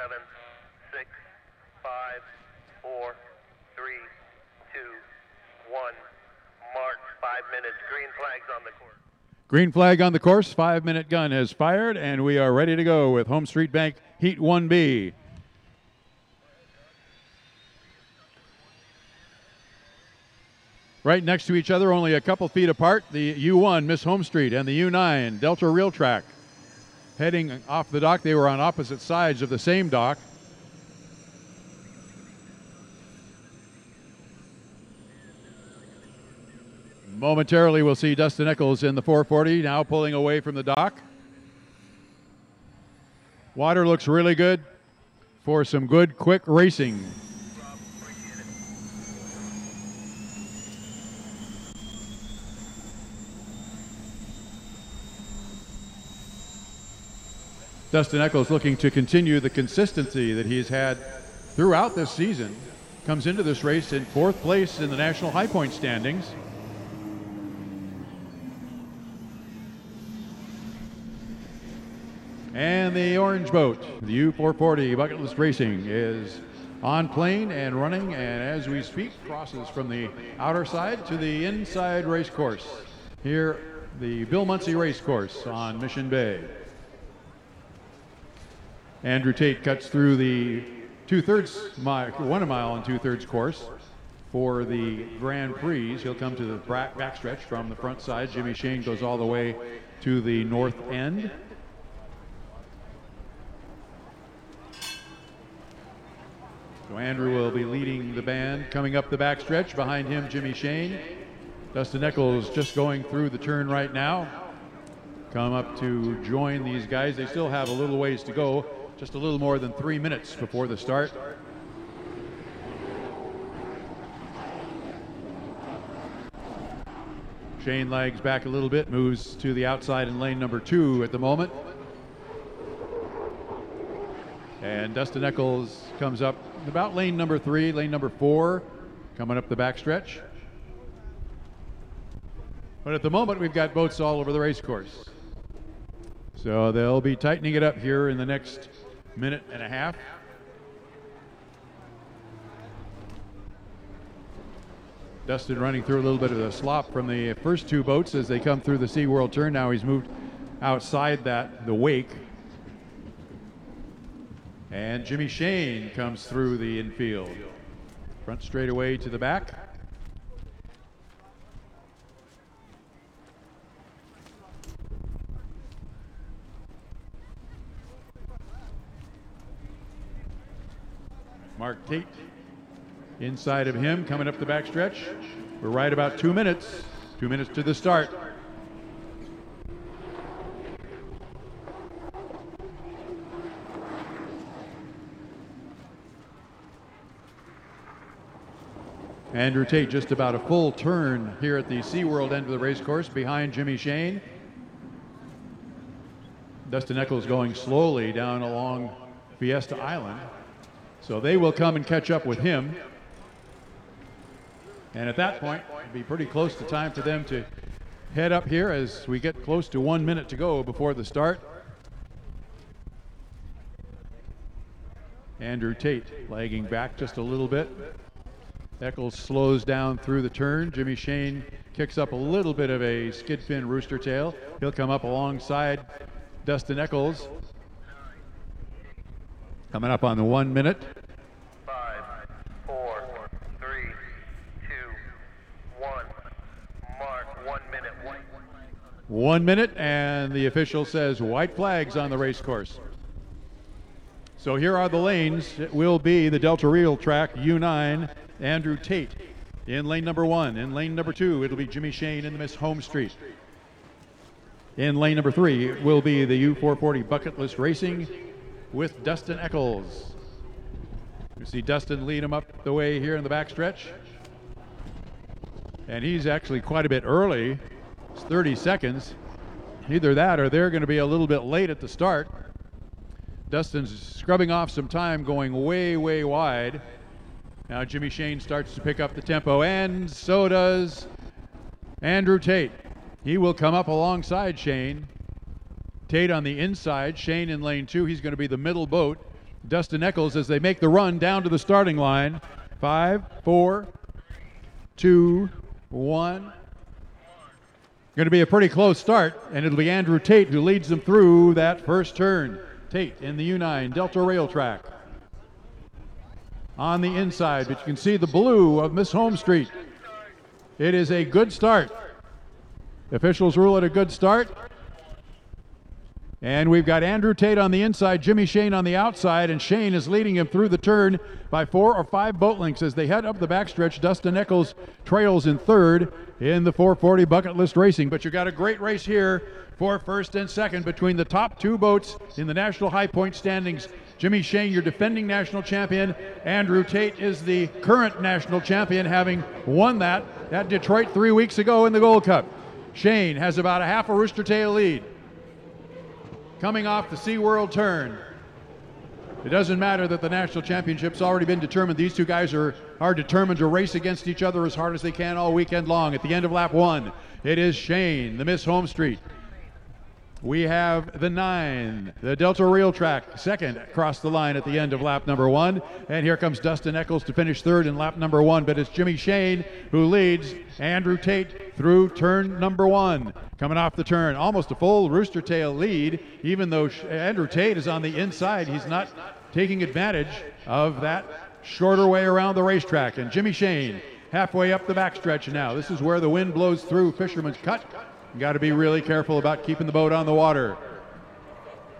7, 6, 5, 4, 3, 2, 1. March, 5 minutes. Green flags on the course. Green flag on the course. 5-minute gun has fired, and we are ready to go with HomeStreet Bank Heat 1B. Right next to each other, only a couple feet apart, the U1, Miss HomeStreet, and the U9, Delta Real Track. Heading off the dock, they were on opposite sides of the same dock. Momentarily, we'll see Dustin Eccles in the 440, now pulling away from the dock. Water looks really good for some good, quick racing. Dustin Eccles looking to continue the consistency that he's had throughout this season. Comes into this race in 4th place in the National High Point standings. And the orange boat, the U440 Bucket List Racing, is on plane and running, and as we speak, crosses from the outer side to the inside race course. Here, the Bill Munsey race course on Mission Bay. Andrew Tate cuts through the 1 mile and 2/3 course for the Grand Prix. He'll come to the backstretch from the front side. Jimmy Shane goes all the way to the north end. So Andrew will be leading the band coming up the backstretch. Behind him, Jimmy Shane. Dustin Eccles just going through the turn right now. Come up to join these guys. They still have a little ways to go. Just a little more than 3 minutes before the start. Shane lags back a little bit, moves to the outside in lane number 2 at the moment. And Dustin Eccles comes up about lane number 3, lane number 4, coming up the backstretch. But at the moment, we've got boats all over the race course. So they'll be tightening it up here in the next minute and a half. Dustin running through a little bit of the slop from the first 2 boats as they come through the SeaWorld turn. Now he's moved outside the wake. And Jimmy Shane comes through the infield. Front straightaway to the back. Mark Tate inside of him, coming up the backstretch. We're right about 2 minutes. 2 minutes to the start. Andrew Tate just about a full turn here at the SeaWorld end of the race course behind Jimmy Shane. Dustin Eccles going slowly down along Fiesta Island. So they will come and catch up with him. And at that point, it'll be pretty close to time for them to head up here as we get close to 1 minute to go before the start. Andrew Tate lagging back just a little bit. Eccles slows down through the turn. Jimmy Shane kicks up a little bit of a skid fin rooster tail. He'll come up alongside Dustin Eccles. Coming up on the 1 minute. 5, 4, 3, 2, 1. Mark, 1 minute. 1 minute, and the official says white flags on the race course. So here are the lanes. It will be the Delta Real Track U9, Andrew Tate in lane number 1. In lane number 2, it'll be Jimmy Shane in the Miss HomeStreet. In lane number 3, it will be the U440 Bucket List Racing with Dustin Eccles. You see Dustin lead him up the way here in the backstretch. And he's actually quite a bit early. It's 30 seconds. Either that or they're going to be a little bit late at the start. Dustin's scrubbing off some time going way, way wide. Now Jimmy Shane starts to pick up the tempo, and so does Andrew Tate. He will come up alongside Shane. Tate on the inside, Shane in lane 2. He's going to be the middle boat. Dustin Eccles as they make the run down to the starting line. 5, 4, 2, 1. Going to be a pretty close start, and it'll be Andrew Tate who leads them through that first turn. Tate in the U9 Delta Rail Track. On the inside, but you can see the blue of Miss HomeStreet. It is a good start. Officials rule it a good start. And we've got Andrew Tate on the inside, Jimmy Shane on the outside, and Shane is leading him through the turn by 4 or 5 boat lengths as they head up the backstretch. Dustin Eccles trails in third in the 440 Bucket List Racing. But you got a great race here for first and second between the top 2 boats in the National High Point standings. Jimmy Shane, your defending national champion. Andrew Tate is the current national champion, having won that at Detroit 3 weeks ago in the Gold Cup. Shane has about a half a rooster tail lead. Coming off the SeaWorld turn. It doesn't matter that the national championship's already been determined. These two guys are determined to race against each other as hard as they can all weekend long. At the end of lap 1, it is Shane, the Miss HomeStreet. We have the 9, the Delta Rail Track, second across the line at the end of lap number 1. And here comes Dustin Eccles to finish third in lap number 1. But it's Jimmy Shane who leads Andrew Tate through turn number 1. Coming off the turn, almost a full rooster tail lead. Even though Andrew Tate is on the inside, he's not taking advantage of that shorter way around the racetrack. And Jimmy Shane halfway up the backstretch now. This is where the wind blows through Fisherman's Cut. You got to be really careful about keeping the boat on the water.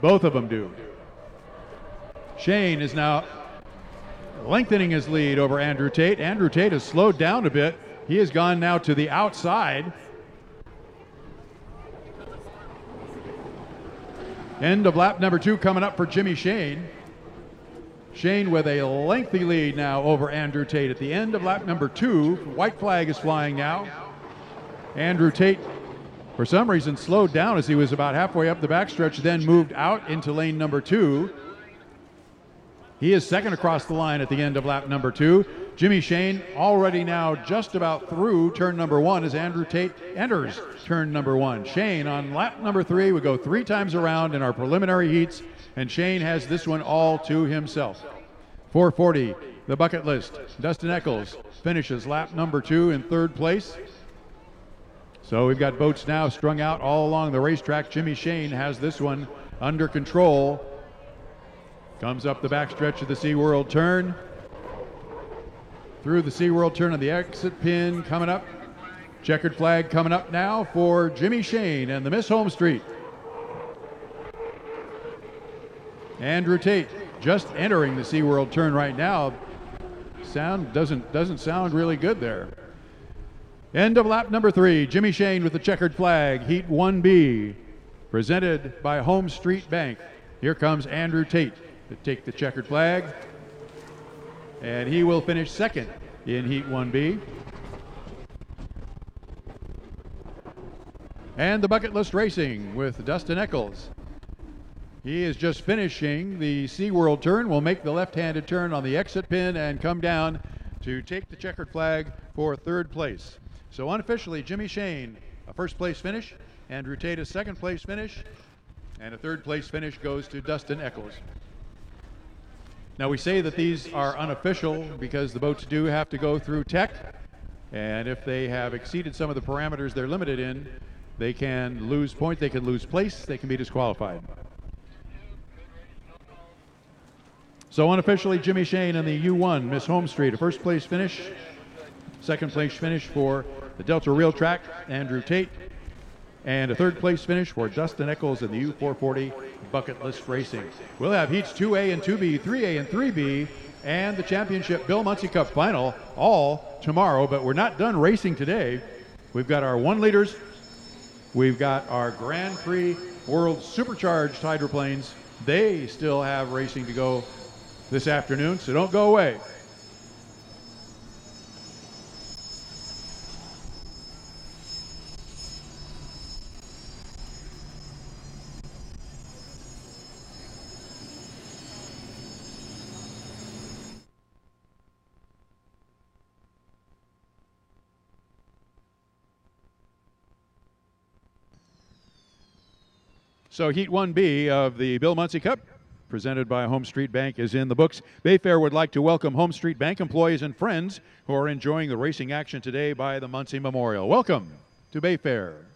Both of them do. Shane is now lengthening his lead over Andrew Tate. Andrew Tate has slowed down a bit. He has gone now to the outside. End of lap number 2 coming up for Jimmy Shane. Shane with a lengthy lead now over Andrew Tate. At the end of lap number 2, white flag is flying now. Andrew Tate, for some reason, slowed down as he was about halfway up the backstretch, then moved out into lane number 2. He is second across the line at the end of lap number 2. Jimmy Shane already now just about through turn number 1 as Andrew Tate enters turn number 1. Shane on lap number 3 would go 3 times around in our preliminary heats, and Shane has this one all to himself. 440, the bucket list. Dustin Eccles finishes lap number 2 in third place. So we've got boats now strung out all along the racetrack. Jimmy Shane has this one under control. Comes up the backstretch of the SeaWorld turn. Through the SeaWorld turn on the exit pin coming up. Checkered flag coming up now for Jimmy Shane and the Miss HomeStreet. Andrew Tate just entering the SeaWorld turn right now. Sound doesn't sound really good there. End of lap number 3. Jimmy Shane with the checkered flag. Heat 1B. Presented by HomeStreet Bank. Here comes Andrew Tate to take the checkered flag. And he will finish second in Heat 1B. And the bucket list racing with Dustin Eccles. He is just finishing the SeaWorld turn. Will make the left-handed turn on the exit pin and come down to take the checkered flag for third place. So unofficially, Jimmy Shane, a first place finish. Andrew Tate, a second place finish. And a third place finish goes to Dustin Eccles. Now we say that these are unofficial because the boats do have to go through tech. And if they have exceeded some of the parameters they're limited in, they can lose point, they can lose place, they can be disqualified. So unofficially, Jimmy Shane and the U1 Miss HomeStreet, a first place finish. Second place finish for the Delta Rail Track, Andrew Tate. And a third place finish for Dustin Eccles in the U440 Bucket List Racing. We'll have heats 2A and 2B, 3A and 3B, and the championship Bill Muncie Cup final all tomorrow. But we're not done racing today. We've got our 1 liters. We've got our Grand Prix World Supercharged hydroplanes. They still have racing to go this afternoon, so don't go away. So Heat 1B of the Bill Muncie Cup, presented by HomeStreet Bank is in the books. Bayfair would like to welcome HomeStreet Bank employees and friends who are enjoying the racing action today by the Muncie Memorial. Welcome to Bayfair.